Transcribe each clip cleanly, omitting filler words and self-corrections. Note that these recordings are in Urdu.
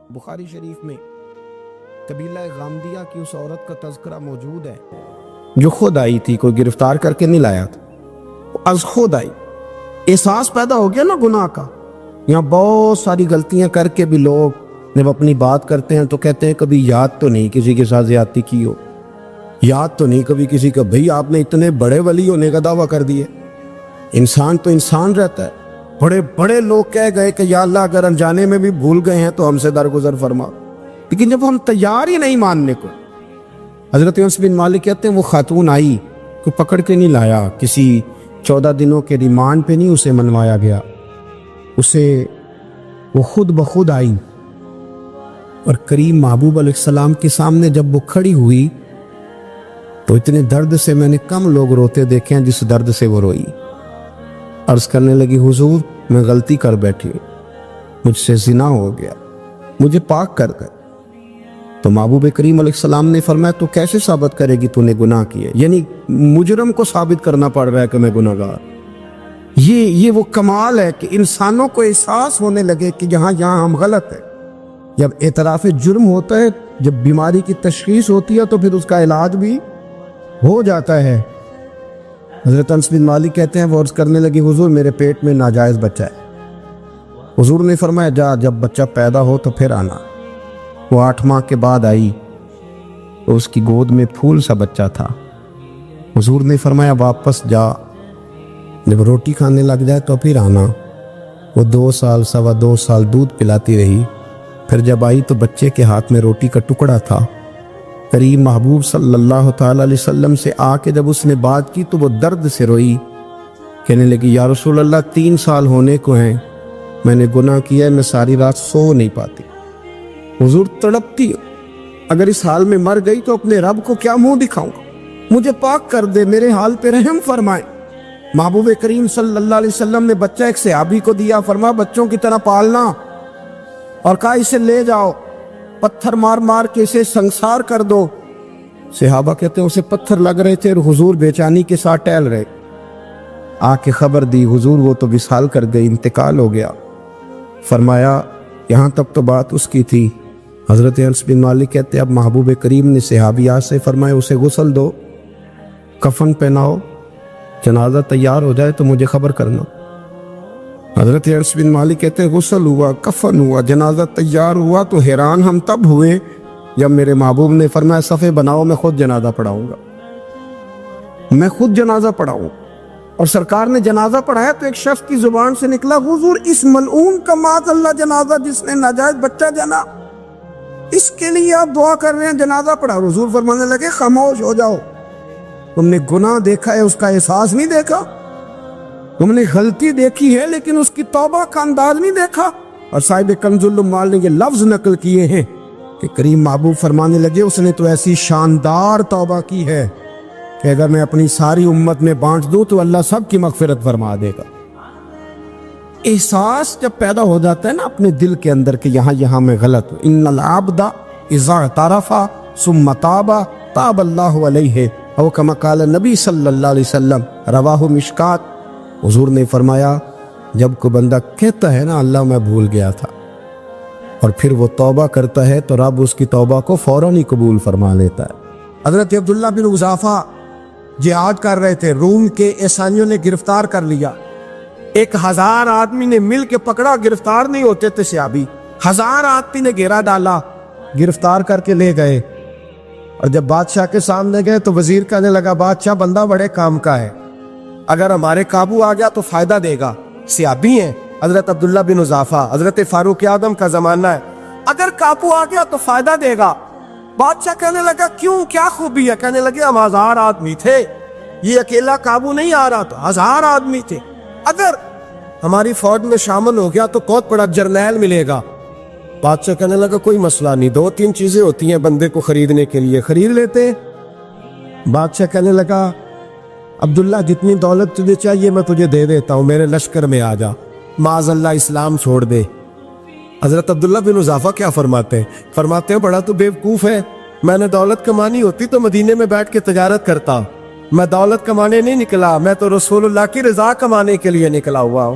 بخاری شریف میں قبیلہ غامدیہ کی اس عورت کا تذکرہ موجود ہے جو خود آئی تھی، کوئی گرفتار کر کے نہیں لایا تھا، از خود آئی۔ احساس پیدا ہو گیا نا گناہ کا۔ یہاں بہت ساری غلطیاں کر کے بھی لوگ جب اپنی بات کرتے ہیں تو کہتے ہیں کبھی یاد تو نہیں کسی کے ساتھ زیادتی کی ہو، یاد تو نہیں کبھی کسی کا، بھئی آپ نے اتنے بڑے ولی ہونے کا دعویٰ کر دیے۔ انسان تو انسان رہتا ہے۔ بڑے بڑے لوگ کہہ گئے کہ یا اللہ اگر انجانے میں بھی بھول گئے ہیں تو ہم سے درگزر فرما، لیکن جب ہم تیار ہی نہیں ماننے کو۔ حضرت انس بن مالک کہتے ہیں وہ خاتون آئی، کوئی پکڑ کے نہیں لایا، کسی 14 دنوں کے ریمانڈ پہ نہیں اسے منوایا گیا، اسے وہ خود بخود آئی اور کریم محبوب علیہ السلام کے سامنے جب وہ کھڑی ہوئی تو اتنے درد سے میں نے کم لوگ روتے دیکھے ہیں جس درد سے وہ روئی۔ عرض کرنے لگی حضور میں غلطی کر بیٹھی ہوں، مجھ سے زنا ہو گیا، مجھے پاک کر دے۔ تو محبوب کریم علیہ السلام نے فرمایا تو کیسے ثابت کرے گی تو نے گناہ کیے؟ یعنی مجرم کو ثابت کرنا پڑ رہا ہے کہ میں گناہ گار۔ یہ وہ کمال ہے کہ انسانوں کو احساس ہونے لگے کہ یہاں ہم غلط ہیں۔ جب اعتراف جرم ہوتا ہے، جب بیماری کی تشخیص ہوتی ہے تو پھر اس کا علاج بھی ہو جاتا ہے۔ حضرت انس بن مالک کہتے ہیں وہ عرض کرنے لگی حضور میرے پیٹ میں ناجائز بچہ ہے۔ حضور نے فرمایا جا جب بچہ پیدا ہو تو پھر آنا۔ وہ 8 ماہ کے بعد آئی تو اس کی گود میں پھول سا بچہ تھا۔ حضور نے فرمایا واپس جا، جب روٹی کھانے لگ جائے تو پھر آنا۔ وہ 2 سال 2.25 سال دودھ پلاتی رہی، پھر جب آئی تو بچے کے ہاتھ میں روٹی کا ٹکڑا تھا۔ کریم محبوب صلی اللہ تعالی علیہ وسلم سے آ کے جب اس نے بات کی تو وہ درد سے روئی، کہنے لگی یا رسول اللہ 3 سال ہونے کو ہیں، میں نے گناہ کیا ہے، میں ساری رات سو نہیں پاتی۔ حضور تڑپتی اگر اس حال میں مر گئی تو اپنے رب کو کیا منہ دکھاؤں گا، مجھے پاک کر دے، میرے حال پہ رحم فرمائے۔ محبوب کریم صلی اللہ علیہ وسلم نے بچہ ایک صحابی کو دیا، فرمایا بچوں کی طرح پالنا، اور کہا اسے لے جاؤ، پتھر مار مار کے اسے سنسار کر دو۔ صحابہ کہتے ہیں اسے پتھر لگ رہے تھے اور حضور بے چینی کے ساتھ ٹہل رہے۔ آ کے خبر دی حضور وہ تو وصال کر گئی، انتقال ہو گیا۔ فرمایا یہاں تک تو بات اس کی تھی۔ حضرت انس بن مالک کہتے ہیں اب محبوب کریم نے صحابیات سے فرمایا اسے غسل دو، کفن پہناؤ، جنازہ تیار ہو جائے تو مجھے خبر کرنا۔ حضرت انس بن مالک کہتے ہیں غسل ہوا، کفن ہوا، جنازہ تیار ہوا تو حیران ہم تب ہوئے جب میرے محبوب نے فرمایا صفے بناؤ، میں خود جنازہ پڑھاؤں گا، میں خود جنازہ پڑھاؤں۔ اور سرکار نے جنازہ پڑھایا تو ایک شخص کی زبان سے نکلا حضور اس ملعون کا معاذ اللہ جنازہ جس نے ناجائز بچہ جنا، اس کے لیے آپ دعا کر رہے ہیں، جنازہ پڑھا۔ حضور فرمانے لگے خاموش ہو جاؤ، تم نے گناہ دیکھا ہے، اس کا احساس نہیں دیکھا، تم نے غلطی دیکھی ہے لیکن اس کی توبہ کا انداز نہیں دیکھا۔ اور صاحب کنز العمال نے یہ لفظ نقل کیے ہیں کہ کریم محبوب فرمانے لگے اس نے تو ایسی شاندار توبہ کی ہے کہ اگر میں اپنی ساری امت میں بانٹ دوں تو اللہ سب کی مغفرت فرما دے گا۔ احساس جب پیدا ہو جاتا ہے نا اپنے دل کے اندر کہ یہاں میں غلط ہوں، ان العبد اذا اعترف ثم تاب تاب اللہ علیہ او کما قال نبی صلی اللہ علیہ وسلم، رواہ مشکات۔ حضور نے فرمایا جب کوئی بندہ کہتا ہے نا اللہ میں بھول گیا تھا اور پھر وہ توبہ کرتا ہے تو رب اس کی توبہ کو فوراً ہی قبول فرما لیتا ہے۔ حضرت عبداللہ بن حذافہ جہاد کر رہے تھے، روم کے عیسائیوں نے گرفتار کر لیا، 1000 آدمی نے مل کے پکڑا، گرفتار نہیں ہوتے تھے صحابی، 1000 آدمی نے گھیرا ڈالا، گرفتار کر کے لے گئے۔ اور جب بادشاہ کے سامنے گئے تو وزیر کہنے لگا بادشاہ بندہ بڑے کام کا ہے، اگر ہمارے قابو آ گیا تو فائدہ دے گا، صحابی ہیں حضرت عبداللہ بن حذافہ، حضرت فاروق اعظم کا زمانہ ہے، اگر قابو آ گیا تو فائدہ دے گا۔ بادشاہ کہنے لگا کیوں، کیا خوبی ہے؟ کہنے لگے ہم 1000 آدمی تھے، یہ اکیلا قابو نہیں آ رہا، تو 1000 آدمی تھے، اگر ہماری فوج میں شامل ہو گیا تو بہت بڑا جرنیل ملے گا۔ بادشاہ کہنے لگا کوئی مسئلہ نہیں، 2-3 چیزیں ہوتی ہیں بندے کو خریدنے کے لیے، خرید لیتے۔ بادشاہ کہنے لگا عبداللہ جتنی دولت تجھے چاہیے میں تجھے دے دیتا ہوں، میرے لشکر میں آ جا، معاذ اللہ اسلام چھوڑ دے۔ حضرت عبداللہ بن حذافہ کیا فرماتے ہیں بڑا تو بیوقوف ہے، میں نے دولت کمانی ہوتی تو مدینے میں بیٹھ کے تجارت کرتا، میں دولت کمانے نہیں نکلا، میں تو رسول اللہ کی رضا کمانے کے لیے نکلا ہوا ہوں۔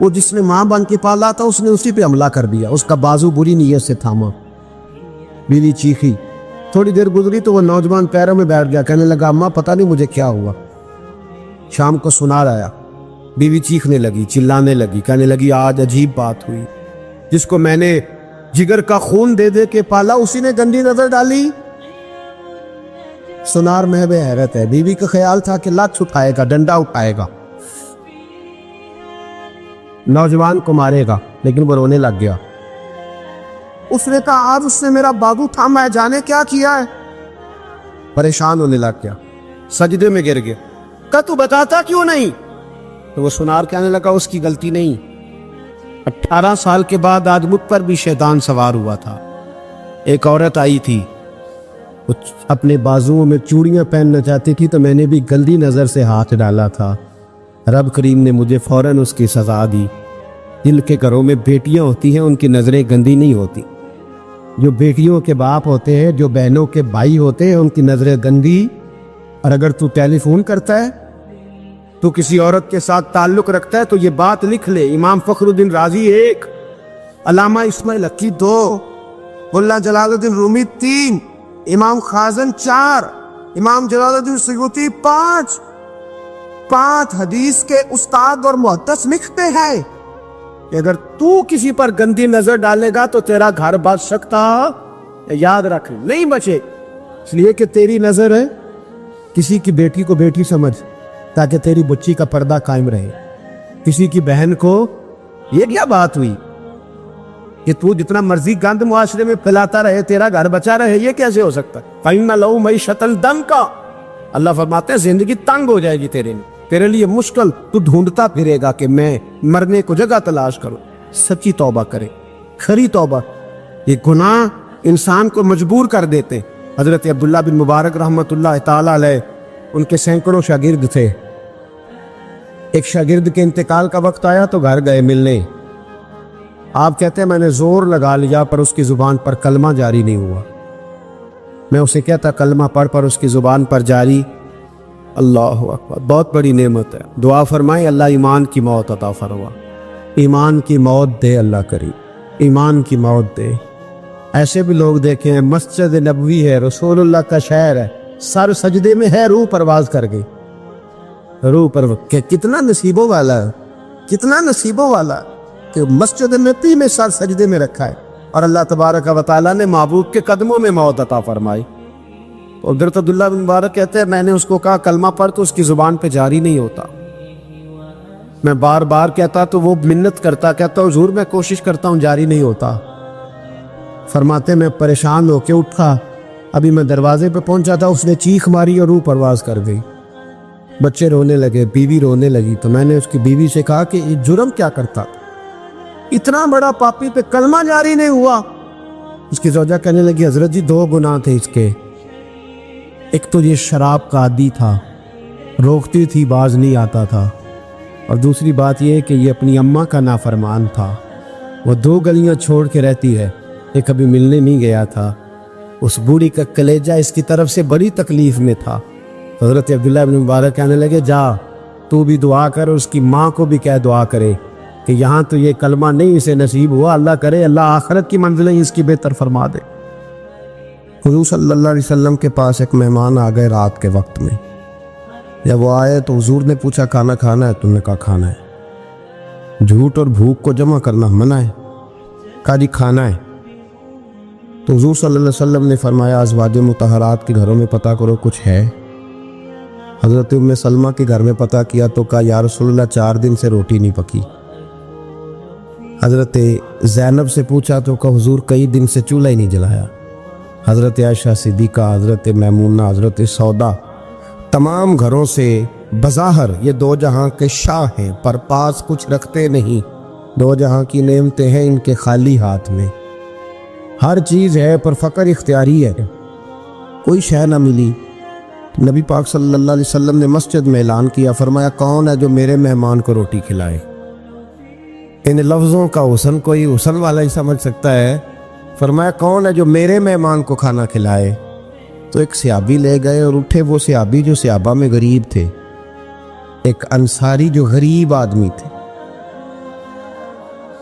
وہ جس نے ماں بن کے پالا تھا اس نے اسی پہ حملہ کر دیا، اس کا بازو بری نیت سے تھاما۔ بیوی چیخی، تھوڑی دیر گزری تو وہ نوجوان پیروں میں بیٹھ گیا، کہنے لگا اماں پتہ نہیں مجھے کیا ہوا۔ شام کو سنار آیا، بیوی چیخنے لگی، چلانے لگی، کہنے لگی آج عجیب بات ہوئی، جس کو میں نے جگر کا خون دے دے کے پالا اسی نے گندی نظر ڈالی۔ سنار محب حیرت ہے، بیوی کا خیال تھا کہ لات اٹھائے گا، ڈنڈا اٹھائے گا، نوجوان کو مارے گا، لیکن وہ رونے لگ گیا۔ اس نے کہا آج اس نے میرا بازو تھاما ہے، جانے کیا کیا ہے۔ پریشان ہونے لگ گیا، سجدے میں گر گیا، کہا تو بتاتا کیوں نہیں؟ تو وہ سنار کہنے لگا اس کی غلطی نہیں، 18 سال کے بعد آج مجھ پر بھی شیطان سوار ہوا تھا۔ ایک عورت آئی تھی، وہ اپنے بازوؤں میں چوڑیاں پہننا چاہتی تھی، تو میں نے بھی گندی نظر سے ہاتھ ڈالا تھا، رب کریم نے مجھے فوراً اس کی سزا دی۔ جن کے گھروں میں بیٹیاں ہوتی ہیں ان کی نظریں گندی نہیں ہوتی، جو بیٹیوں کے باپ ہوتے ہیں، جو بہنوں کے بھائی ہوتے ہیں، ان کی نظریں گندی۔ اور اگر تو ٹیلی فون کرتا ہے، تو کسی عورت کے ساتھ تعلق رکھتا ہے، تو یہ بات لکھ لے، امام فخر الدین رازی 1، علامہ اسماعیل حقی 2، ملا جلال الدین رومی 3، امام خازن 4، امام جلال الدین سیوطی 5 حدیث کے استاد اور محدث لکھتے ہیں کہ اگر تو کسی پر گندی نظر ڈالے گا تو تیرا گھر بچ سکتا، یاد رکھ نہیں بچے، اس لیے کہ تیری نظر ہے، کسی کی بیٹی کو بیٹی سمجھ تاکہ تیری بچی کا پردہ قائم رہے، کسی کی بہن کو، یہ کیا بات ہوئی کہ تو جتنا مرضی گند معاشرے میں پھیلاتا رہے تیرا گھر بچا رہے، یہ کیسے ہو سکتا؟ فَإِنَّ لَهُ مَعِيشَةً ضَنْكَ، اللہ فرماتے ہیں زندگی تنگ ہو جائے گی تیرے لیے مشکل، تو ڈھونڈتا پھرے گا کہ میں مرنے کو جگہ تلاش کروں۔ سچی توبہ کرے، کھری توبہ۔ یہ گناہ انسان کو مجبور کر دیتے۔ حضرت عبداللہ بن مبارک رحمۃ اللہ تعالی علیہ، ان کے سینکڑوں شاگرد تھے، ایک شاگرد کے انتقال کا وقت آیا تو گھر گئے ملنے۔ آپ کہتے ہیں میں نے زور لگا لیا پر اس کی زبان پر کلمہ جاری نہیں ہوا۔ میں اسے کہتا کلمہ پڑھ پر اس کی زبان پر جاری۔ اللہ اکبر، بہت بڑی نعمت ہے، دعا فرمائیں اللہ ایمان کی موت عطا فرما، ایمان کی موت دے اللہ کریم، ایمان کی موت دے۔ ایسے بھی لوگ دیکھیں ہیں، مسجد نبوی ہے، رسول اللہ کا شہر ہے، سر سجدے میں ہے، روح پرواز کر گئی، روح پر کہ کتنا نصیبوں والا ہے، کتنا نصیبوں والا کہ مسجد نبی میں سر سجدے میں رکھا ہے، اور اللہ تبارک و تعالیٰ نے محبوب کے قدموں میں موت عطا فرمائی۔ اور حضرت عبداللہ بن مبارک کہتے ہیں میں نے اس کو کہا کلمہ پڑھ تو اس کی زبان پہ جاری نہیں ہوتا۔ میں بار بار کہتا تو وہ منت کرتا، کہتا حضور میں کوشش کرتا ہوں جاری نہیں ہوتا۔ فرماتے میں پریشان ہو کے اٹھا، ابھی میں دروازے پہ پہنچا تھا، اس نے چیخ ماری اور روح پرواز کر گئی۔ بچے رونے لگے، بیوی رونے لگی، تو میں نے اس کی بیوی سے کہا کہ یہ جرم کیا کرتا، اتنا بڑا پاپی پہ کلمہ جاری نہیں ہوا۔ اس کی زوجہ کہنے لگی حضرت جی 2 گناہ تھے اس کے، ایک تو یہ شراب کا عادی تھا، روکتی تھی باز نہیں آتا تھا، اور دوسری بات یہ کہ یہ اپنی اماں کا نافرمان تھا، وہ 2 گلیاں چھوڑ کے رہتی ہے، یہ کبھی ملنے نہیں گیا تھا، اس بوڑھی کا کلیجہ اس کی طرف سے بڑی تکلیف میں تھا۔ حضرت عبداللہ بن مبارک کہنے لگے جا تو بھی دعا کر، اس کی ماں کو بھی کہہ دعا کرے کہ یہاں تو یہ کلمہ نہیں اسے نصیب ہوا، اللہ کرے اللہ آخرت کی منزلیں اس کی بہتر فرما دے۔ حضور صلی اللہ علیہ وسلم کے پاس ایک مہمان آ گئے رات کے وقت میں، جب وہ آئے تو حضور نے پوچھا کھانا کھانا ہے؟ تم نے کہا کھانا ہے۔ جھوٹ اور بھوک کو جمع کرنا منع ہے، کہا جی کھانا ہے۔ تو حضور صلی اللہ علیہ وسلم نے فرمایا ازواج مطہرات کے گھروں میں پتہ کرو کچھ ہے۔ حضرت ام سلمہ کے گھر میں پتہ کیا تو کہا یا رسول اللہ 4 دن سے روٹی نہیں پکی۔ حضرت زینب سے پوچھا تو کہا حضور کئی دن سے چولہا ہی نہیں جلایا۔ حضرت عائشہ صدیقہ، حضرت میمونہ، حضرت سودا، تمام گھروں سے بظاہر یہ 2 جہاں کے شاہ ہیں پر پاس کچھ رکھتے نہیں، 2 جہاں کی نعمتیں ہیں ان کے خالی ہاتھ میں، ہر چیز ہے پر فقر اختیاری ہے، کوئی شے نہ ملی۔ نبی پاک صلی اللہ علیہ وسلم نے مسجد میں اعلان کیا، فرمایا کون ہے جو میرے مہمان کو روٹی کھلائے؟ ان لفظوں کا حسن کوئی حسن والا ہی سمجھ سکتا ہے۔ فرمایا کون ہے جو میرے مہمان کو کھانا کھلائے؟ تو ایک صحابی لے گئے اور اٹھے، وہ صحابی جو صحابہ میں غریب تھے، ایک انصاری جو غریب آدمی تھے،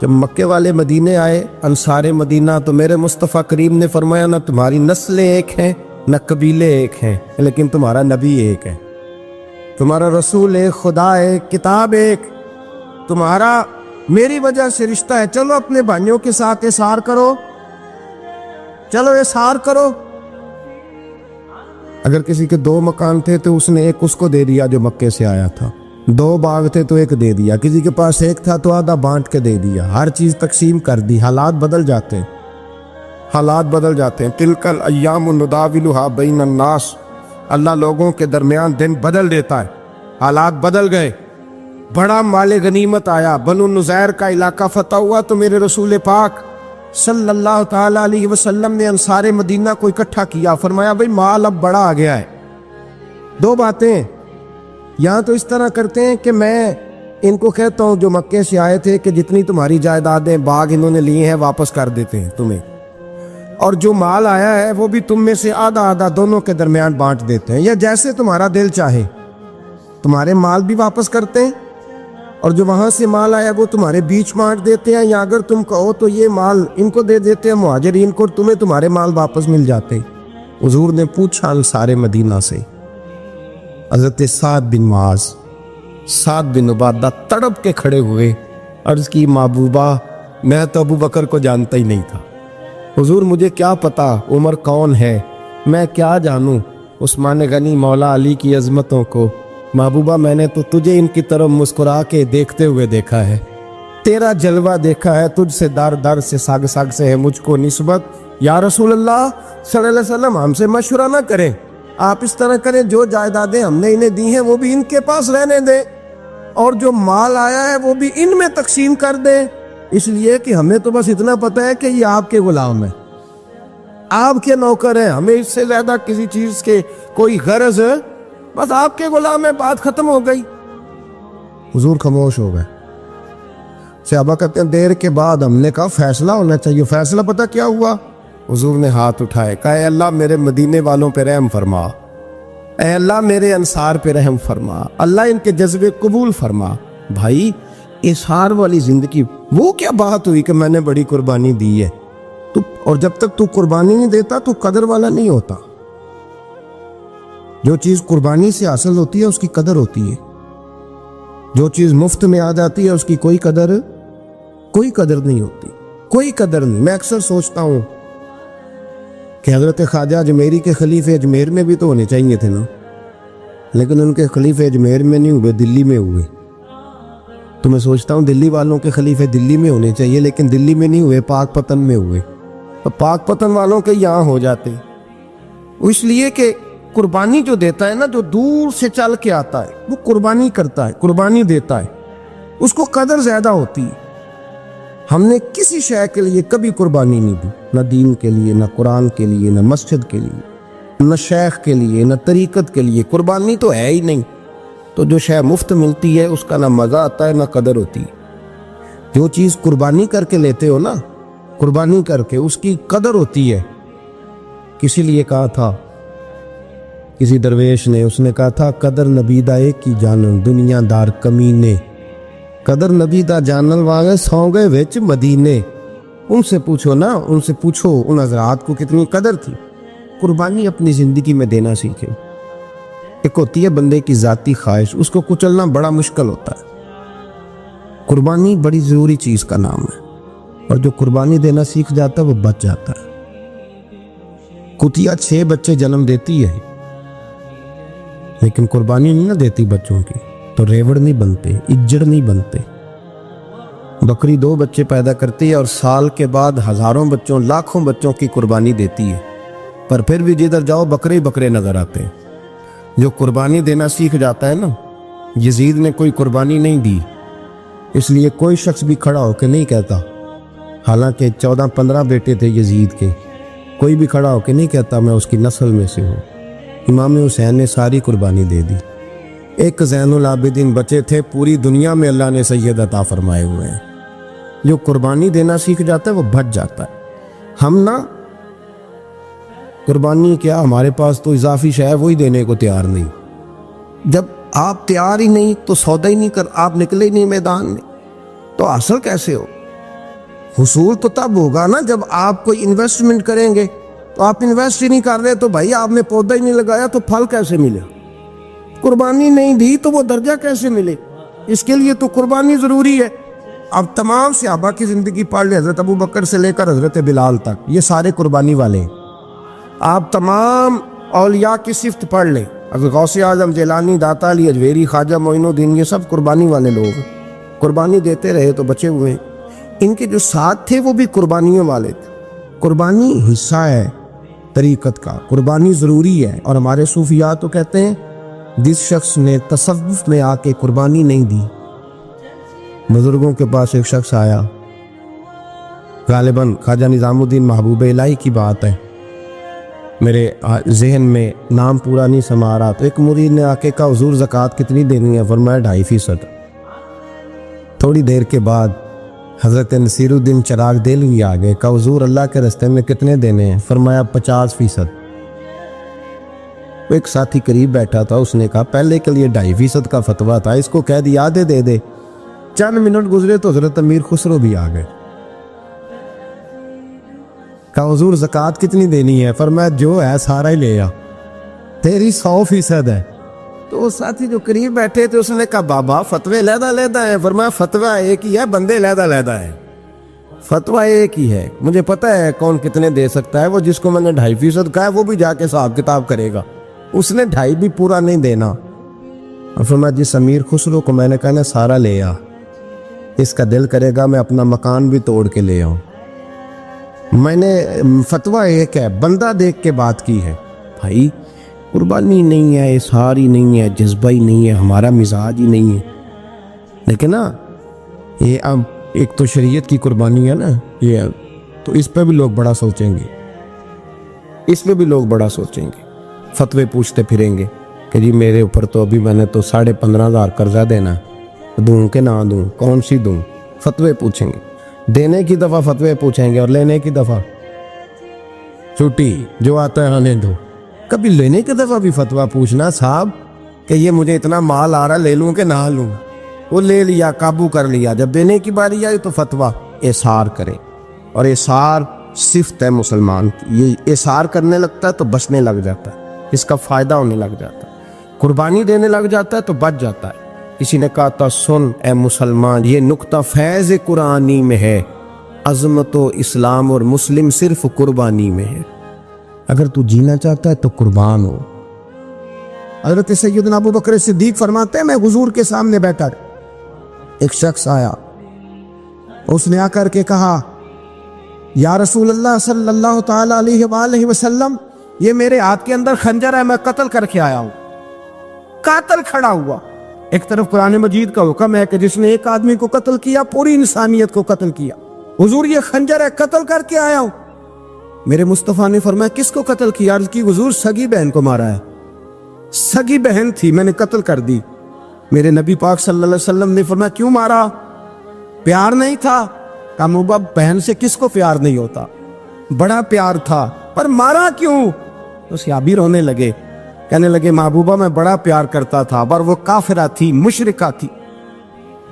جب مکے والے مدینے آئے انصار مدینہ تو میرے مصطفیٰ کریم نے فرمایا نہ تمہاری نسلیں ایک ہیں نہ قبیلے ایک ہیں، لیکن تمہارا نبی ایک ہے، تمہارا رسول ایک، خدا ایک، کتاب ایک، تمہارا میری وجہ سے رشتہ ہے۔ چلو اپنے بھائیوں کے ساتھ احسار کرو، چلو احسار کرو۔ اگر کسی کے 2 مکان تھے تو اس نے ایک اس کو دے دیا جو مکے سے آیا تھا، 2 باغ تھے تو ایک دے دیا، کسی کے پاس ایک تھا تو آدھا بانٹ کے دے دیا، ہر چیز تقسیم کر دی۔ حالات بدل جاتے ہیں، حالات بدل جاتے ہیں۔ تلک الایام نداولھا بین الناس، اللہ لوگوں کے درمیان دن بدل دیتا ہے، حالات بدل گئے۔ بڑا مال غنیمت آیا، بنو نذیر کا علاقہ فتح ہوا تو میرے رسول پاک صلی اللہ تعالی علیہ وسلم نے انصار مدینہ کو اکٹھا کیا، فرمایا بھئی مال اب بڑا آ گیا ہے۔ 2 باتیں، یہاں تو اس طرح کرتے ہیں کہ میں ان کو کہتا ہوں جو مکے سے آئے تھے کہ جتنی تمہاری جائیدادیں باغ انہوں نے لیے ہیں واپس کر دیتے ہیں تمہیں، اور جو مال آیا ہے وہ بھی تم میں سے آدھا آدھا دونوں کے درمیان بانٹ دیتے ہیں، یا جیسے تمہارا دل چاہے، تمہارے مال بھی واپس کرتے ہیں اور جو وہاں سے مال آیا وہ تمہارے بیچ بانٹ دیتے ہیں، یا اگر تم کہو تو یہ مال ان کو دے دیتے ہیں مہاجرین کو، تمہیں تمہارے مال واپس مل جاتے۔ حضور نے پوچھا انصار مدینہ سے، حضرت سعد بن معاذ، سعد بن عبادہ تڑپ کے کھڑے ہوئے، عرض کی محبوبہ میں تو ابو بکر کو جانتا ہی نہیں تھا، حضور مجھے کیا پتا عمر کون ہے، میں کیا جانوں عثمان غنی مولا علی کی عظمتوں کو، محبوبہ میں نے تو تجھے ان کی طرف مسکرا کے دیکھتے ہوئے دیکھا ہے، تیرا جلوہ دیکھا ہے، تجھ سے در در سے ساگ ساگ سے ہے مجھ کو نسبت، یا رسول اللہ صلی اللہ علیہ وسلم ہم سے مشورہ نہ کریں، آپ اس طرح کریں جو جائیدادیں ہم نے انہیں دی ہیں وہ بھی ان کے پاس رہنے دیں، اور جو مال آیا ہے وہ بھی ان میں تقسیم کر دیں، اس لیے کہ ہمیں تو بس اتنا پتہ ہے کہ یہ آپ کے غلام ہیں، آپ کے نوکر ہیں، ہمیں اس سے زیادہ کسی چیز کے کوئی غرض ہے، بس آپ کے غلام ہے، بات ختم ہو گئی۔ حضور خاموش ہو گئے۔ صحابہ کہتے ہیں دیر کے بعد ہم نے کہا فیصلہ ہونا چاہیے، فیصلہ پتہ کیا ہوا؟ حضور نے ہاتھ اٹھائے، کہا اے اللہ میرے مدینے والوں پہ رحم فرما، اے اللہ میرے انصار پہ رحم فرما، اللہ ان کے جذبے قبول فرما۔ بھائی اظہار والی زندگی، وہ کیا بات ہوئی کہ میں نے بڑی قربانی دی ہے، اور جب تک تو قربانی نہیں دیتا تو قدر والا نہیں ہوتا۔ جو چیز قربانی سے حاصل ہوتی ہے اس کی قدر ہوتی ہے، جو چیز مفت میں آ جاتی ہے اس کی کوئی قدر نہیں ہوتی، کوئی قدر نہیں۔ میں اکثر سوچتا ہوں کہ حضرت خواجہ اجمیری کے خلیفے اجمیر میں بھی تو ہونے چاہیے تھے نا، لیکن ان کے خلیفے اجمیر میں نہیں ہوئے، دلی میں ہوئے۔ تو میں سوچتا ہوں دلی والوں کے خلیفے دلی میں ہونے چاہیے، لیکن دلی میں نہیں ہوئے، پاک پتن میں ہوئے، تو پاک پتن والوں کے یہاں ہو جاتے، اس لیے کہ قربانی جو دیتا ہے نا، جو دور سے چل کے آتا ہے وہ قربانی کرتا ہے، قربانی دیتا ہے، اس کو قدر زیادہ ہوتی ہے۔ ہم نے کسی شے کے لیے کبھی قربانی نہیں دی، نہ دین کے لیے، نہ قرآن کے لیے، نہ مسجد کے لیے، نہ شیخ کے لیے، نہ طریقت کے لیے، قربانی تو ہے ہی نہیں۔ تو جو شے مفت ملتی ہے اس کا نہ مزہ آتا ہے نہ قدر ہوتی ہے۔ جو چیز قربانی کر کے لیتے ہو نا، قربانی کر کے، اس کی قدر ہوتی ہے۔ کسی لیے کہا تھا کسی درویش نے، اس نے کہا تھا قدر نبی دا ایک کی جانن دنیا دار کمینے، قدر نبی دا جانن والے سو گئے وچ مدینے۔ ان سے پوچھو نا، ان سے پوچھو ان حضرات کو کتنی قدر تھی۔ قربانی اپنی زندگی میں دینا سیکھے۔ ایک ہوتی ہے بندے کی ذاتی خواہش، اس کو کچلنا بڑا مشکل ہوتا ہے۔ قربانی بڑی ضروری چیز کا نام ہے، اور جو قربانی دینا سیکھ جاتا ہے وہ بچ جاتا ہے۔ کتیا 6 بچے جنم دیتی ہے لیکن قربانی نہیں نہ دیتی بچوں کی، تو ریوڑ نہیں بنتے، اجڑ نہیں بنتے۔ بکری 2 بچے پیدا کرتی ہے اور سال کے بعد ہزاروں بچوں، لاکھوں بچوں کی قربانی دیتی ہے، پر پھر بھی جدھر جاؤ بکرے ہی بکرے نظر آتے ہیں۔ جو قربانی دینا سیکھ جاتا ہے نا، یزید نے کوئی قربانی نہیں دی، اس لیے کوئی شخص بھی کھڑا ہو کے نہیں کہتا، حالانکہ 14-15 بیٹے تھے یزید کے، کوئی بھی کھڑا ہو کے نہیں کہتا میں اس کی نسل میں سے ہوں۔ امام حسین نے ساری قربانی دے دی۔ ایک زین العابدین بچے تھے، پوری دنیا میں اللہ نے سید عطا فرمائے ہوئے ہیں۔ جو قربانی دینا سیکھ جاتا ہے وہ بچ جاتا ہے۔ ہم نا قربانی کیا، ہمارے پاس تو اضافی شے ہے وہی دینے کو تیار نہیں۔ جب آپ تیار ہی نہیں تو سودا ہی نہیں کر، آپ نکلے ہی نہیں میدان میں، تو حاصل کیسے ہو؟ حصول تو تب ہوگا نا جب آپ کوئی انویسٹمنٹ کریں گے. تو آپ انویسٹ ہی نہیں کر رہے تو بھائی آپ نے پودا ہی نہیں لگایا تو پھل کیسے ملے؟ قربانی نہیں دی تو وہ درجہ کیسے ملے؟ اس کے لیے تو قربانی ضروری ہے. اب تمام صحابہ کی زندگی پڑھ لیں، حضرت ابو بکر سے لے کر حضرت بلال تک، یہ سارے قربانی والے ہیں. آپ تمام اولیاء کی صفت پڑھ لیں، حضرت غوث اعظم، جیلانی، داتا علی اجویری، خواجہ معین الدین، یہ سب قربانی والے لوگ ہیں. قربانی دیتے رہے تو بچے ہوئے ہیں. ان کے جو ساتھ تھے وہ بھی قربانیوں والے تھے. قربانی حصہ ہے طریقت کا، قربانی ضروری ہے. اور ہمارے صوفیاء تو کہتے ہیں جس شخص نے تصوف میں آ کے قربانی نہیں دی. بزرگوں کے پاس ایک شخص آیا، غالباً خواجہ نظام الدین محبوب الہی کی بات ہے، میرے ذہن میں نام پورا نہیں سما رہا. تو ایک مرید نے آ کے کہا حضور زکوٰۃ کتنی دینی ہے؟ فرمایا 2.5%. تھوڑی دیر کے بعد حضرت نصیر الدین چراغ دہلوی آ گئے، کہا حضور اللہ کے راستے میں کتنے دینے ہیں؟ فرمایا 50%. ایک ساتھی قریب بیٹھا تھا، اس نے کہا پہلے کے لیے 2.5% کا فتویٰ تھا، اس کو کہہ دیا آدھے دے دے. چند منٹ گزرے تو حضرت امیر خسرو بھی آ گئے. کہا حضور زکوٰۃ کتنی دینی ہے؟ فرمایا جو ہے سارا ہی لے آ، تیری 100% ہے. تو وہ ساتھی جو قریب بیٹھے تھے اس نے کہا بابا فتوے علیحدہ علیحدہ ہیں. فرمایا فتویٰ ایک ہی ہے، بندے علیحدہ علیحدہ ہیں. فتویٰ ایک ہی ہے، مجھے پتہ ہے کون کتنے دے سکتا ہے. وہ جس کو میں نے 2.5% کہا ہے وہ بھی جا کے حساب کتاب کرے گا، اس نے 2.5 بھی پورا نہیں دینا. اور فرمایا جس امیر خسرو کو میں نے کہا نا سارا لے آ، اس کا دل کرے گا میں اپنا مکان بھی توڑ کے لے آؤں. میں نے فتویٰ ایک ہے، بندہ دیکھ کے بات کی ہے. بھائی قربانی نہیں ہے، اظہار ہی نہیں ہے، جذبہ ہی نہیں ہے، ہمارا مزاج ہی نہیں ہے. لیکن نا یہ اب ایک تو شریعت کی قربانی ہے نا یہ، تو اس پہ بھی لوگ بڑا سوچیں گے، اس پہ بھی لوگ بڑا سوچیں گے. فتوے پوچھتے پھریں گے کہ جی میرے اوپر تو ابھی میں نے تو 15,500 قرضہ دینا، دوں کہ نہ دوں، کون سی دوں؟ فتوے پوچھیں گے. دینے کی دفعہ فتوے پوچھیں گے اور لینے کی دفعہ چھٹی، جو آتا ہے آنے دو. کبھی لینے کی دفعہ بھی فتویٰ پوچھنا صاحب کہ یہ مجھے اتنا مال آ رہا لے لوں کہ نہ لوں. وہ لے لیا، قابو کر لیا. جب دینے کی باری آئی تو فتویٰ احصار کرے. اور احصار صفت ہے مسلمان کی، یہ احصار کرنے لگتا ہے تو بچنے لگ جاتا ہے، اس کا فائدہ ہونے لگ جاتا ہے. قربانی دینے لگ جاتا ہے تو بچ جاتا ہے. کسی نے کہا تھا سن اے مسلمان، یہ نقطہ فیض قرآنی میں ہے، عظمت و اسلام اور مسلم صرف قربانی میں ہے. اگر تو جینا چاہتا ہے تو قربان ہو. حضرت سیدنا ابو بکر صدیق فرماتے ہیں میں حضور کے سامنے بیٹھا، ایک شخص آیا، اس نے آ کر کے کہا یا رسول اللہ صلی اللہ تعالی علیہ وآلہ وسلم، یہ میرے ہاتھ کے اندر خنجر ہے، میں قتل کر کے آیا ہوں. قاتل کھڑا ہوا. ایک طرف قرآن مجید کا حکم ہے کہ جس نے ایک آدمی کو قتل کیا پوری انسانیت کو قتل کیا. حضور یہ خنجر ہے، قتل کر کے آیا ہوں. میرے مصطفیٰ نے فرمایا کس کو قتل کیا؟ عرض کی حضور سگی بہن کو مارا ہے. سگی بہن تھی، میں نے قتل کر دی. میرے نبی پاک صلی اللہ علیہ وسلم نے فرمایا کیوں مارا؟ پیار نہیں تھا؟ کہا محبوب بہن سے کس کو پیار نہیں ہوتا، بڑا پیار تھا، پر مارا کیوں؟ تو صحابی رونے لگے، کہنے لگے محبوبہ میں بڑا پیار کرتا تھا، پر وہ کافرہ تھی، مشرکہ تھی،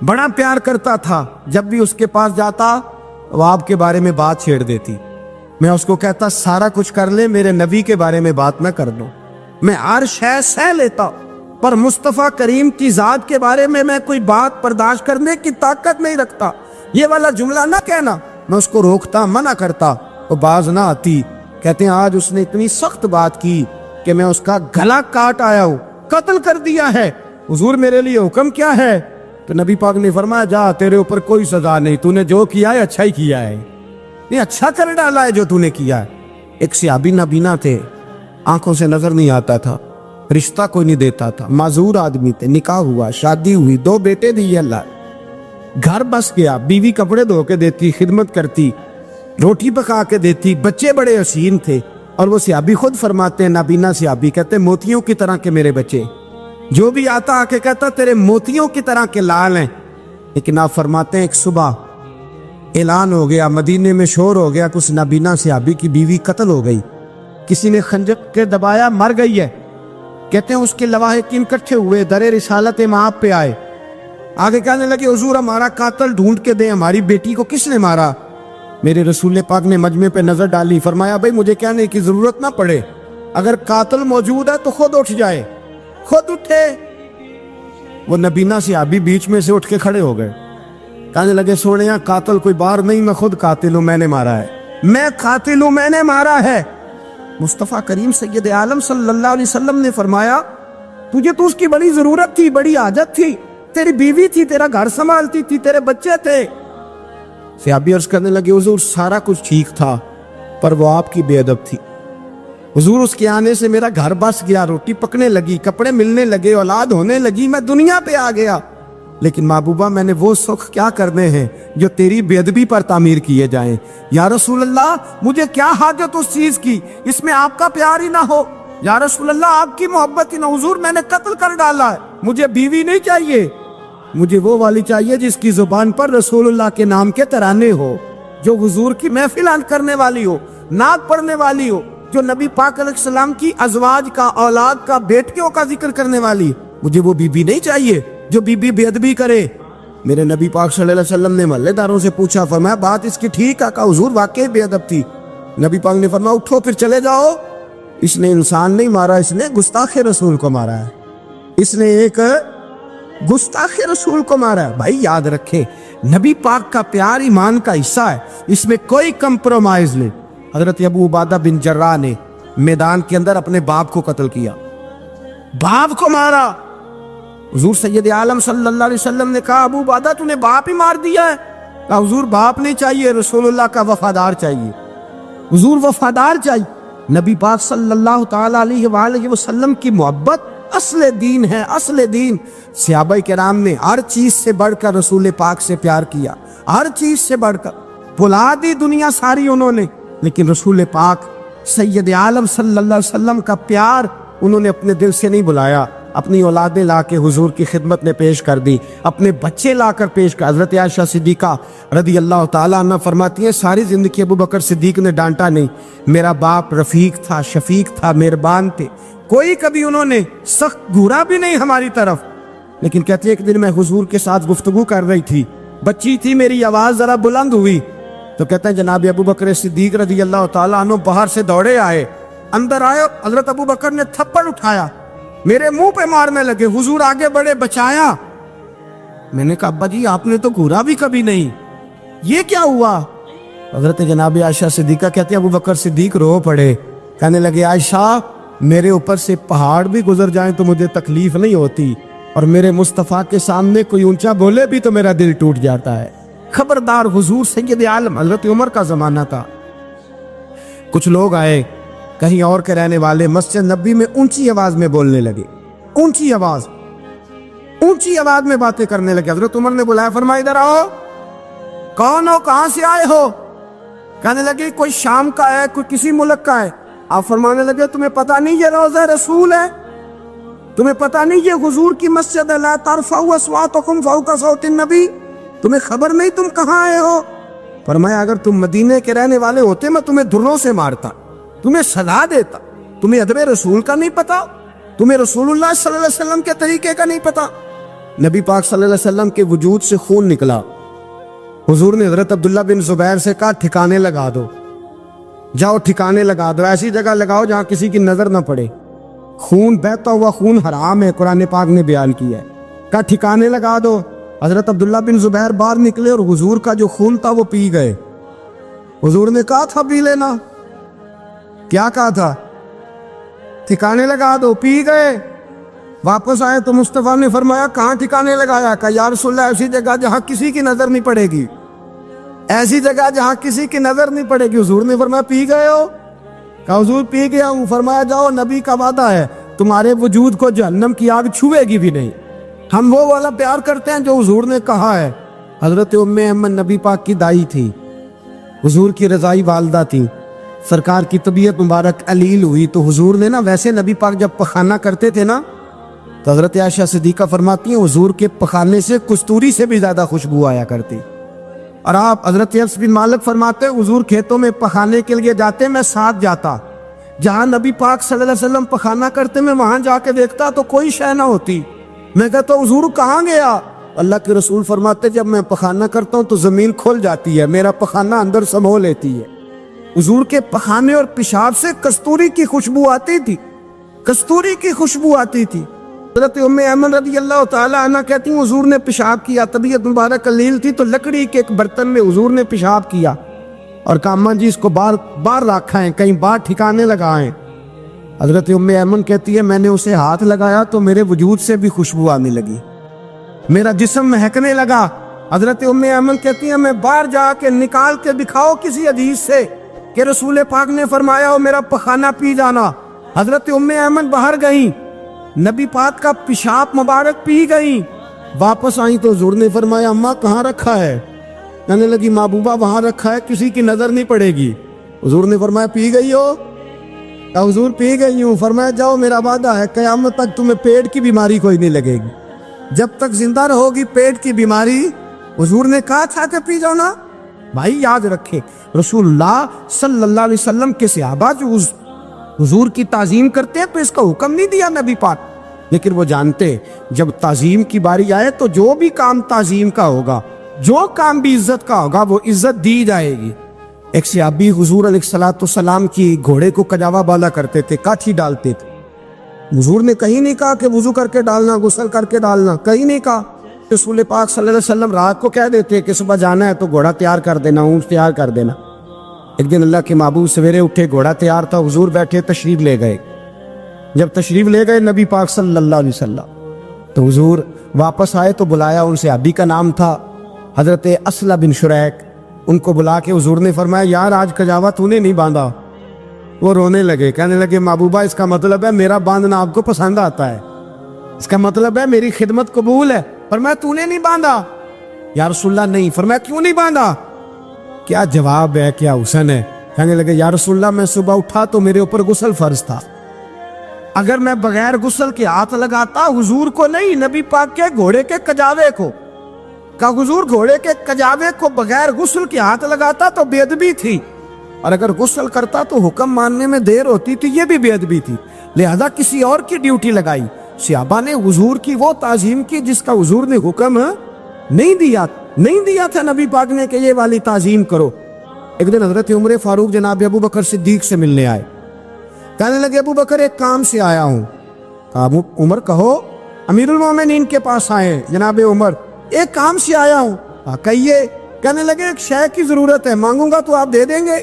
بڑا پیار کرتا تھا. جب بھی اس کے پاس جاتا وہ آپ کے بارے میں بات چھیڑ دیتی. میں اس کو کہتا سارا کچھ کر لے، میرے نبی کے بارے میں بات نہ کر دو. میں ہر شے سہ لیتا، پر مصطفیٰ کریم کی ذات کے بارے میں کوئی بات برداشت کرنے کی طاقت نہیں رکھتا. یہ والا جملہ نہ کہنا. میں اس کو روکتا، منع کرتا، وہ باز نہ آتی. کہتے ہیں آج اس نے اتنی سخت بات کی کہ میں اس کا گلا کاٹ آیا ہوں، قتل کر دیا ہے. حضور میرے لیے حکم کیا ہے؟ تو نبی پاک نے فرمایا جا، تیرے اوپر کوئی سزا نہیں، تو نے جو کیا ہے اچھا ہی کیا ہے، یہ اچھا کر ڈالا ہے جو تو نے کیا ہے. ایک صحابی نابینا تھے، آنکھوں سے نظر نہیں آتا تھا، رشتہ کوئی نہیں دیتا تھا، معذور آدمی تھے. نکاح ہوا، شادی ہوئی، 2 بیٹے دیے اللہ، گھر بس گیا، بیوی کپڑے دھو کے دیتی، خدمت کرتی، روٹی پکا کے دیتی، بچے بڑے حسین تھے. اور وہ صحابی خود فرماتے ہیں، نابینا صحابی کہتے ہیں موتیوں کی طرح کے میرے بچے، جو بھی آتا آ کے کہتا تیرے موتیوں کی طرح کے لال ہیں. لیکن آپ فرماتے ہیں ایک صبح اعلان ہو گیا، مدینے میں شور ہو گیا کہ اس نابینا صحابی کی بیوی قتل ہو گئی، کسی نے خنجر کے دبایا، مر گئی ہے. کہتے ہیں اس کے لواحقین اکٹھے ہوئے، در رسالت امام پہ آئے، آگے کہنے لگے حضور ہمارا قاتل ڈھونڈ کے دیں، ہماری بیٹی کو کس نے مارا؟ میرے رسول پاک نے مجمع پہ نظر ڈالی، فرمایا بھائی مجھے کہنے کی ضرورت نہ پڑے، اگر قاتل موجود ہے تو خود اٹھ جائے۔ خود اٹھے۔ وہ نبینا صحابی بیچ میں سے اٹھ کے کھڑے ہو گئے، کہنے لگے سونیا قاتل کوئی باہر نہیں، میں خود قاتل ہوں، میں نے مارا ہے، میں قاتل ہوں، میں نے مارا ہے۔ مصطفیٰ کریم سید عالم صلی اللہ علیہ وسلم نے فرمایا تجھے تو اس کی بڑی ضرورت تھی، بڑی حاجت تھی، تیری بیوی تھی، تیرا گھر سنبھالتی تھی، تیرے بچے تھے۔ صحابی عرض کرنے لگے حضور سارا کچھ ٹھیک تھا پر وہ آپ کی بے ادب تھی حضور، اس کے آنے سے میرا گھر بس گیا، روٹی پکنے لگی، کپڑے ملنے لگے، اولاد ہونے لگی، میں دنیا پہ آ گیا، لیکن محبوبہ میں نے وہ سکھ کیا کرنے ہیں جو تیری بے ادبی پر تعمیر کیے جائیں۔ یا رسول اللہ مجھے کیا حاجت اس چیز کی، اس میں آپ کا پیار ہی نہ ہو، یا رسول اللہ آپ کی محبت ہی نہ، حضور میں نے قتل کر ڈالا ہے، مجھے بیوی نہیں چاہیے، مجھے وہ والی چاہیے جس کی زبان پر رسول اللہ کے نام کے ترانے ہو، جو حضور کی محفل کرنے والی ہو، نعت پڑھنے والی ہو، جو نبی پاک علیہ السلام کی ازواج کا، اولاد کا، بیٹیوں کا ذکر کرنے والی۔ مجھے وہ بیوی نہیں چاہیے جو بیوی بے ادبی کرے۔ میرے نبی پاک صلی اللہ علیہ وسلم نے محلے داروں سے پوچھا، فرمایا بات اس کی ٹھیک ہے؟ کہا حضور واقعی بے ادب تھی۔ نبی پاک نے فرمایا اٹھو پھر چلے جاؤ، اس نے انسان نہیں مارا، اس نے گستاخ رسول کو مارا ہے، اس نے ایک گستاخ رسول کو مارا ہے۔ بھائی یاد رکھیں نبی پاک کا پیار ایمان کا حصہ ہے، اس میں کوئی کمپرومائز نہیں۔ حضرت ابو عبادہ بن جراح نے میدان کے اندر اپنے باپ کو قتل کیا، باپ کو مارا۔ حضور سید عالم صلی اللہ علیہ وسلم نے کہا ابو عبادہ تو نے باپ ہی مار دیا ہے؟ کہا حضور باپ نہیں چاہیے، رسول اللہ کا وفادار چاہیے، حضور وفادار چاہیے۔ نبی پاک صلی اللہ تعالی علیہ وآلہ وسلم کی محبت اصل دین ہے، اصل دین۔ صحابہ کرام نے ہر چیز سے بڑھ کر رسول پاک سے پیار کیا، ہر چیز سے بڑھ کر، بھلا دی دنیا ساری انہوں نے، لیکن رسول پاک سید عالم صلی اللہ علیہ وسلم کا پیار انہوں نے اپنے دل سے نہیں بلایا، اپنی اولادیں لا کے حضور کی خدمت میں پیش کر دی، اپنے بچے لا کر پیش کر۔ حضرت عائشہ صدیقہ رضی اللہ تعالیٰ عنہ فرماتی ہیں ساری زندگی ابو بکر صدیق نے ڈانٹا نہیں، میرا باپ رفیق تھا، شفیق تھا، مہربان تھے، کوئی کبھی انہوں نے سخت گھورا بھی نہیں ہماری طرف۔ لیکن کہتے ہیں ایک دن میں حضور کے ساتھ گفتگو کر رہی تھی، بچی تھی، میری آواز ذرا بلند ہوئی تو کہتے ہیں جناب ابو بکر صدیق رضی اللہ تعالیٰ عنہ باہر سے دوڑے آئے، اندر آئے، حضرت ابو بکر نے تھپڑ اٹھایا، میرے منہ پہ مارنے لگے، حضور آگے بڑھے، بچایا۔ میں نے کہا ابا جی آپ نے تو گھورا بھی کبھی نہیں، یہ کیا ہوا؟ حضرت جناب عائشہ صدیقہ کہتے ہیں ابو بکر صدیق رو پڑے، کہنے لگے عائشہ میرے اوپر سے پہاڑ بھی گزر جائیں تو مجھے تکلیف نہیں ہوتی، اور میرے مصطفیٰ کے سامنے کوئی اونچا بولے بھی تو میرا دل ٹوٹ جاتا ہے۔ خبردار، حضور سید عالم، حضرت عمر کا زمانہ تھا، کچھ لوگ آئے کہیں اور کے رہنے والے، مسجد نبی میں اونچی آواز میں بولنے لگے، اونچی آواز میں باتیں کرنے لگے۔ حضرت عمر نے بلایا، فرمایا ادھر آؤ، کون ہو، کہاں سے آئے ہو؟ کہنے لگے کوئی شام کا ہے، کوئی کسی ملک کا ہے۔ آپ فرمانے لگے تمہیں پتہ نہیں یہ روضہ رسول ہے؟ تمہیں پتہ نہیں یہ حضور کی مسجد ہے؟ لا ترفعوا اصواتکم فوق صوت النبی، تمہیں خبر نہیں تم کہاں آئے ہو؟ فرمایا اگر تم مدینے کے رہنے والے ہوتے میں تمہیں دھروں سے مارتا، تمہیں سزا دیتا۔ تمہیں ادب رسول کا نہیں پتا، تمہیں رسول اللہ صلی اللہ علیہ وسلم کے طریقے کا نہیں پتا۔ نبی پاک صلی اللہ علیہ وسلم کے وجود سے خون نکلا، حضور نے حضرت عبداللہ بن زبیر سے کہا ٹھکانے لگا دو، جاؤ ٹھکانے لگا دو، ایسی جگہ لگاؤ جہاں کسی کی نظر نہ پڑے، خون بہتا ہوا خون حرام ہے، قرآن پاک نے بیان کیا ہے، کہا ٹھکانے لگا دو۔ حضرت عبداللہ بن زبیر باہر نکلے اور حضور کا جو خون تھا وہ پی گئے۔ حضور نے کہا تھا پی لینا، کیا کہا تھا؟ ٹھکانے لگا دو، پی گئے۔ واپس آئے تو مصطفیٰ نے فرمایا کہاں ٹھکانے لگایا؟ کہا یا رسول اللہ ایسی جگہ جہاں کسی کی نظر نہیں پڑے گی، ایسی جگہ جہاں کسی کی نظر نہیں پڑے گی۔ حضور نے فرمایا پی گئے ہو؟ کہا حضور پی گیا ہوں۔ فرمایا جاؤ، نبی کا وعدہ ہے تمہارے وجود کو جہنم کی آگ چھوئے گی بھی نہیں۔ ہم وہ والا پیار کرتے ہیں جو حضور نے کہا ہے۔ حضرت ام احمد نبی پاک کی دائی تھی، حضور کی رضائی والدہ تھی، سرکار کی طبیعت مبارک علیل ہوئی تو حضور نے نا، ویسے نبی پاک جب پخانہ کرتے تھے نا تو حضرت عائشہ صدیقہ فرماتی ہیں حضور کے پخانے سے کستوری سے بھی زیادہ خوشبو آیا کرتی۔ اور آپ حضرت انس بن مالک فرماتے حضور کھیتوں میں پخانے کے لیے جاتے، میں ساتھ جاتا، جہاں نبی پاک صلی اللہ علیہ وسلم پخانہ کرتے میں وہاں جا کے دیکھتا تو کوئی شے نہ ہوتی۔ میں کہتا حضور کہاں گیا؟ اللہ کے رسول فرماتے جب میں پخانہ کرتا ہوں تو زمین کھل جاتی ہے، میرا پخانہ اندر سمو لیتی ہے۔ حضور کے پخانے اور پیشاب سے کستوری کی خوشبو آتی تھی، کستوری کی خوشبو آتی تھی۔ حضرت ام ایمن رضی اللہ تعالی عنہ کہتی ہیں حضور نے پیشاب کیا، طبیعت مبارک قلیل تھی تو لکڑی کے ایک برتن میں حضور نے پیشاب کیا اور کہا اماں جی اس کو باہر رکھا ہے، کہیں باہر ٹھکانے لگائیں۔ حضرت ام ایمن کہتی ہے میں نے اسے ہاتھ لگایا تو میرے وجود سے بھی خوشبو آنے لگی، میرا جسم مہکنے لگا۔ حضرت ام ایمن کہتی ہے میں باہر جا کے نکال کے دکھاؤ کسی حدیث سے کہ رسول پاک نے فرمایا ہو میرا پخانہ پی جانا۔ حضرت ام ایمن باہر گئیں، نبی پاک کا پیشاب مبارک پی گئیں، واپس آئیں تو حضور نے فرمایا اماں کہاں رکھا ہے؟ کہنے لگی محبوبہ وہاں رکھا ہے، کسی کی نظر نہیں پڑے گی۔ حضور نے فرمایا پی گئی ہو؟ کہا حضور پی گئی ہوں۔ فرمایا جاؤ میرا وعدہ ہے قیامت تک تمہیں پیٹ کی بیماری کوئی نہیں لگے گی، جب تک زندہ رہو گی پیٹ کی بیماری۔ حضور نے کہا تھا کہ پی جاؤ نا۔ بھائی یاد رکھے رسول اللہ صلی اللہ علیہ وسلم کے صحابہ جو حضور کی تعظیم کرتے ہیں تو اس کا حکم نہیں دیا نبی پاک، لیکن وہ جانتے جب تعظیم کی باری آئے تو جو بھی کام تعظیم کا ہوگا، جو کام بھی عزت کا ہوگا وہ عزت دی جائے گی۔ ایک صحابی حضور علیہ السلام کی گھوڑے کو کجاوا بالا کرتے تھے، کاٹھی ڈالتے تھے۔ حضور نے کہیں نہیں کہا کہ وضو کر کے ڈالنا، غسل کر کے ڈالنا، کہیں نہیں کہا۔ رسول پاک صلی اللہ علیہ وسلم رات کو کہہ دیتے کہ صبح جانا ہے تو گھوڑا تیار کر دینا، اونٹ تیار کر دینا۔ ایک دن اللہ کے محبوب سویرے اٹھے، گھوڑا تیار تھا، حضور بیٹھے تشریف لے گئے۔ جب تشریف لے گئے نبی پاک صلی اللہ علیہ وسلم تو حضور واپس آئے تو بلایا، ان سے صحابی کا نام تھا حضرت اسلہ بن شریک، ان کو بلا کے حضور نے فرمایا یار آج کجاوا تو نے نہیں باندھا۔ وہ رونے لگے، کہنے لگے محبوبہ اس کا مطلب ہے میرا باندھنا آپ کو پسند آتا ہے، اس کا مطلب ہے میری خدمت قبول ہے۔ فرمایا تو نے نہیں باندھا؟ یا رسول اللہ نہیں۔ فرمایا کیوں نہیں باندھا؟ کیا جواب ہے، کیا حسن ہے۔ کہنے لگے یا رسول اللہ میں صبح اٹھا تو میرے اوپر غسل فرض تھا، اگر میں بغیر غسل کے ہاتھ لگاتا حضور کو نہیں نبی پاک کے گھوڑے کے کجاوے کو، کہ حضور گھوڑے کے کجاوے کو بغیر غسل کے ہاتھ لگاتا تو بے ادبی تھی، اور اگر غسل کرتا تو حکم ماننے میں دیر ہوتی تھی، یہ بھی بے ادبی تھی، لہذا کسی اور کی ڈیوٹی لگائی۔ صحابہ نے حضور کی وہ تعظیم کی جس کا حضور نے حکم نہیں دیا تھا نبی پاک نے کہ یہ والی تعظیم کرو۔ ایک دن حضرت عمر فاروق جناب ابو بکر صدیق سے ملنے آئے، کہنے لگے ابو بکر ایک کام سے آیا ہوں۔ کہا عمر کہو۔ امیر المومنین کے پاس آئے، جناب عمر ایک کام سے آیا ہوں۔ کہیے۔ کہنے لگے ایک شے کی ضرورت ہے، مانگوں گا تو آپ دے دیں گے؟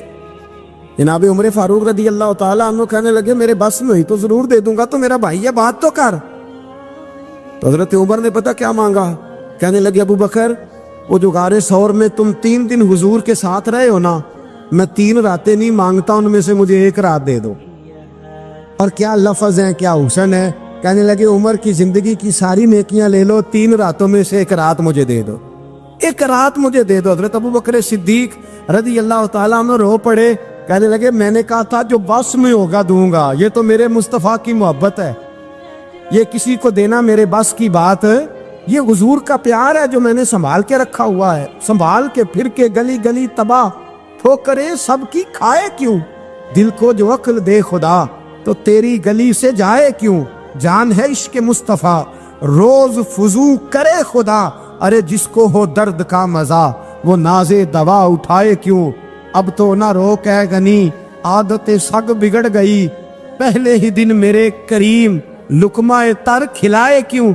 جناب عمر فاروق رضی اللہ تعالیٰ عنہ کہنے لگے میرے بس میں ہوئی تو ضرور دے دوں گا، تو میرا بھائی ہے بات تو کر۔ تو حضرت عمر نے پتہ کیا مانگا؟ کہنے لگے ابو بکر وہ جو غار ثور میں تم 3 دن حضور کے ساتھ رہے ہو نا، میں 3 راتیں نہیں مانگتا، ان میں سے مجھے 1 رات دے دو۔ اور کیا لفظ ہیں، کیا حسن ہے۔ کہنے لگے عمر کی زندگی کی ساری نیکیاں لے لو، 3 راتوں میں سے 1 رات مجھے دے دو، 1 رات مجھے دے دو۔ حضرت ابو بکر صدیق رضی اللہ تعالیٰ عنہ رو پڑے، کہنے لگے میں نے کہا تھا جو بس میں ہوگا دوں گا، یہ تو میرے مصطفیٰ کی محبت ہے، یہ کسی کو دینا میرے بس کی بات ہے، یہ حضور کا پیار ہے جو میں نے سنبھال کے رکھا ہوا ہے، سنبھال کے پھر کے گلی گلی تباہ ٹھوکریں سب کی کھائے کیوں، دل کو جو عقل دے خدا تو تیری گلی سے جائے کیوں، جان ہے عشق مصطفیٰ روز فضو کرے خدا، ارے جس کو ہو درد کا مزہ وہ نازے دوا اٹھائے کیوں، اب تو نہ روک ہے غنی عادت سگ بگڑ گئی، پہلے ہی دن میرے کریم لقمہ تر کھلائے کیوں۔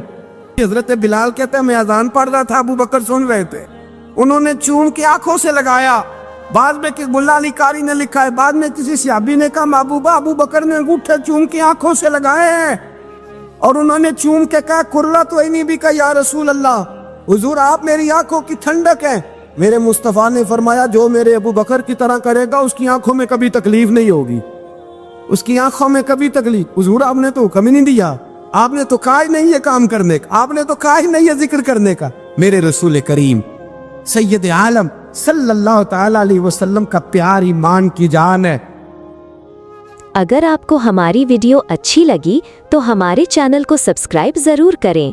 حضرت بلال کہتے ہیں میں اذان پڑھ رہا تھا، ابو بکر سن رہے تھے، انہوں نے چوم کے آنکھوں سے لگایا، بعد میں ملا علی قاری نے لکھا ہے، بعد میں کسی صحابی نے کہا محبوبہ ابو بکر نے انگوٹھے چوم کے آنکھوں سے لگائے ہیں، اور انہوں نے چوم کے کہا کرلا تو نہیں بھی کہا یا رسول اللہ حضور آپ میری آنکھوں کی ٹھنڈک ہیں۔ میرے مصطفیٰ نے فرمایا جو میرے ابو بکر کی طرح کرے گا اس کی آنکھوں میں کبھی تکلیف نہیں ہوگی، اس کی آنکھوں میں کبھی تکلیف۔ حضور آپ نے تو حکم ہی نہیں دیا، آپ نے تو کہا ہی نہیں یہ کام کرنے کا، آپ نے تو کہا ہی نہیں یہ ذکر کرنے کا۔ میرے رسول کریم سید عالم صلی اللہ تعالی علیہ وسلم کا پیار ایمان کی جان ہے۔ اگر آپ کو ہماری ویڈیو اچھی لگی تو ہمارے چینل کو سبسکرائب ضرور کریں۔